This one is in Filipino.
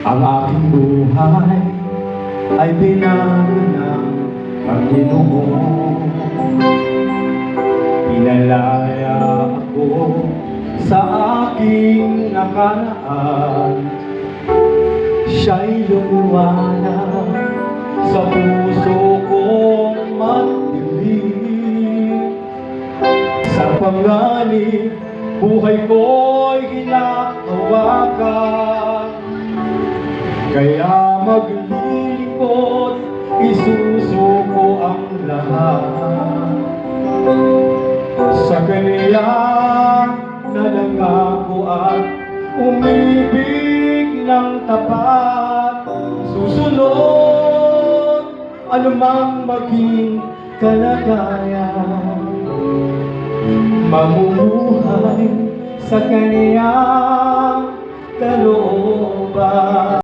Ang aking buhay ay binago ng Panginoon. Pinalaya ako sa aking nakaraan. Siya'y lumiwanag sa puso kong madilim. Sa panganib, buhay ko'y hinahawakan. Kaya maglilingkod, isusuko ang lahat sa Kaniyang nanangako at umibig ng tapat. Susunod anumang maging kalagayan, mamumuhay sa Kaniyang kalooban.